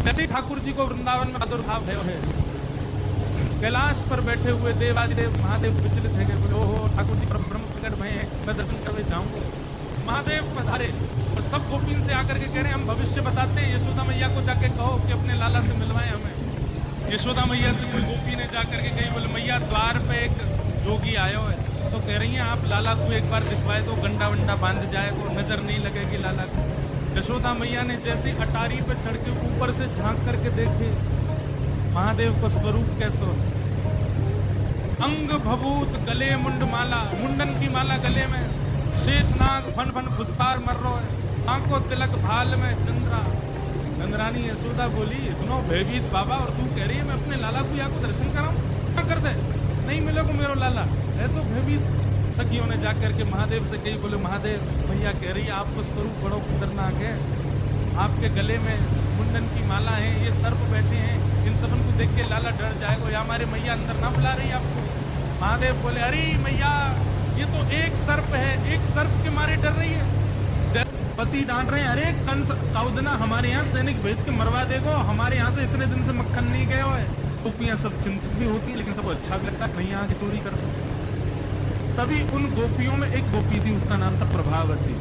जैसे ठाकुर जी को वृंदावन में आदुर्भाव है, कैलाश पर बैठे हुए देवादिदेव महादेव विचलित है, बोले ओहो ठाकुर जी पर ब्रह्म प्रकट भय है, मैं दर्शन करने जाऊंगा। महादेव पधारे और सब गोपीन से आकर के कह रहे हैं हम भविष्य बताते हैं, यशोदा मैया को जाके कहो कि अपने लाला से मिलवाए हमें। यशोदा मैया से कोई गोपी ने जाकर के कही, बोले मैया द्वार पे एक जोगी आयो है, तो कह रही हैं आप लाला को एक बार दिखवाए तो गंडा वंडा बांध जाएगा, नजर नहीं लगेगी लाला को। यशोदा मैया ने जैसे अटारी पे चढ़ के ऊपर से झांक करके देखे महादेव का स्वरूप कैसा, अंग भभूत गले मुंड माला, मुंडन की माला गले में, शेषनाग फन फन फुस्तार मर रो है, आंखों तिलक भाल में चंद्रा। चंद्रानी यशोदा बोली इतना भयभीत बाबा, और तू कह रही है मैं अपने लाला को यहाँ को दर्शन कराऊं, क्या कर दे नहीं मिलेगा मेरा लाला, ऐसा भयभीत। सखियों ने जाकर के महादेव से कही, बोले महादेव मैया कह रही है आपका स्वरूप बड़ो खतरनाक है, आपके गले में मुंडन की माला है, ये सर्प बैठे हैं, इन सबन को देख के लाला डर जाएगा, या हमारे मैया अंदर ना बुला रही आपको। महादेव बोले अरे मैया ये तो एक सर्प है, एक सर्प के मारे डर रही है। पति डांट रहे हैं, अरे कंस कौदना हमारे यहाँ सैनिक भेज के मरवा देगो, हमारे यहाँ से इतने दिन से मक्खन नहीं गया है। गोपियां सब चिंतित भी होती है, लेकिन सबको अच्छा भी लगता है नहीं यहाँ की चोरी कर। तभी उन गोपियों में एक गोपी थी, उसका नाम था प्रभावती।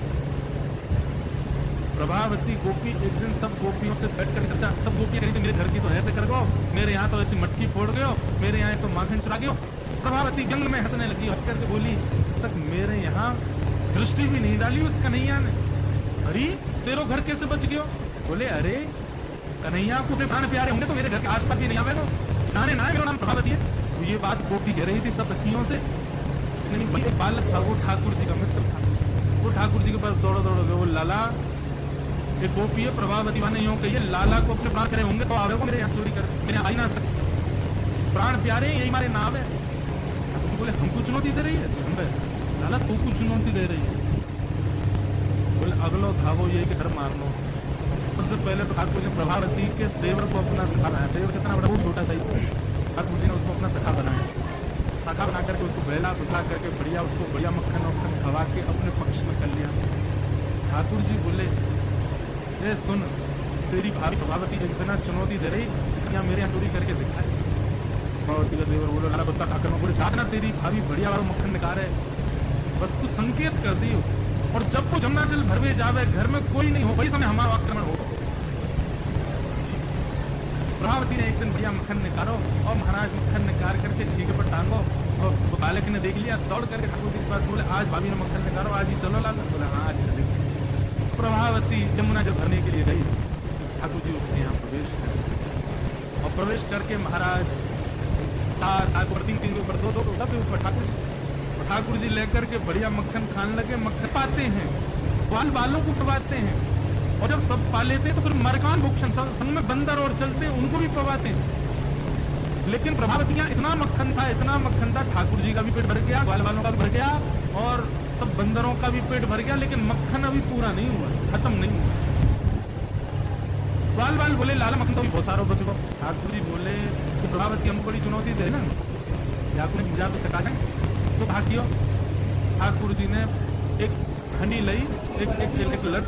प्रभावती गोपी एक दिन सब गोपियों से बैठ कर चर्चा, सब गोपियां कही मेरे घर की तो ऐसे कर गो, मेरे यहाँ तो ऐसी मटकी फोड़ गयो, मेरे यहाँ ऐसा माखन चुरा गयो। प्रभावती जंग में हंसने लगी, हंस करके बोली इस तक मेरे यहाँ दृष्टि भी नहीं डाली उस कन्हैया ने, अरे तेरो घर कैसे बच गयो? बोले अरे कन्हैया को प्राण प्यारे होंगे तो मेरे घर के आसपास भी नहीं आवे, तो जाने ना मेरा नाम प्रभावती है। तो ये बात गोपी कह रही थी सब सखियों से, लेकिन एक बालक था वो ठाकुर जी का मित्र था, वो ठाकुर जी के पास दौड़ो दौड़ो गए, वो लाला एक गोपी है प्रभावती माने यूं कहिए लाला को अपने प्राण करे होंगे तो आवे को मेरे यहाँ चोरी कर, मेरे आई ना सकते, प्राण प्यारे यही हमारे नाम है। बोले हमको चुनौती दे रही है? हम लाला तू को चुनौती दे रही है? बोले अगलो धावो ये कि घर मारनो। सबसे पहले तो ठाकुर जी प्रभावती के देवर को अपना सखा बनाया, देवर कितना बड़ा वो छोटा सा ही, ठाकुर जी ने उसको अपना सखा बनाया, सखा बना करके उसको बहला फुसला करके बढ़िया उसको बढ़िया मक्खन वक्खन खवा के अपने पक्ष में कर लिया। ठाकुर जी बोले ए सुन तेरी भाभी प्रभावती एक दिन चुनौती दे रही, यहाँ मेरे यहाँ चोरी करके दिखाए। प्रभावती का देवर बोलो लाला बता ठाकर बोले चाहना तेरी भाभी बढ़िया वाला मक्खन निकाल है, बस तू संकेत कर दी और जब वो जमुना जल भरवे जावे घर में कोई नहीं हो वही समय हमारा आक्रमण हो। प्रभावती ने एक दिन बढ़िया मक्खन निकालो और महाराज मक्खन निकाल करके छीके पर टांगो, और बालक ने देख लिया दौड़ करके ठाकुर जी के पास बोले आज भाभी ने मक्खन निकालो, आज ही चलो लाला। बोले हाँ आज चलेंगे। प्रभावती जमुना जल भरने के लिए गई, ठाकुर जी उसके यहाँ प्रवेश कर, और प्रवेश करके महाराज ठाकुर तीन के ऊपर दो सबसे ऊपर ठाकुर जी लेकर के बढ़िया मक्खन खाने लगे। मक्खन पाते हैं बाल बालों को पवाते हैं, और जब सब पा लेते हैं तो फिर मरकान भूषण संग में बंदर और चलते हैं उनको भी पवाते हैं। लेकिन प्रभावतियां इतना मक्खन था ठाकुर जी का भी पेट भर गया, बाल बालों का भी भर गया और सब बंदरों का भी पेट भर गया, लेकिन मक्खन अभी पूरा नहीं हुआ, खत्म नहीं हुआ। बाल बाल बोले लाला मक्खन तो बहुत सारा बच गो। ठाकुर जी बोले कि प्रभावती हमको बड़ी चुनौती दे ना, ठाकुर जी मुझे चका दें तो ठाकुर जी ने एक हंडी ली, एक लट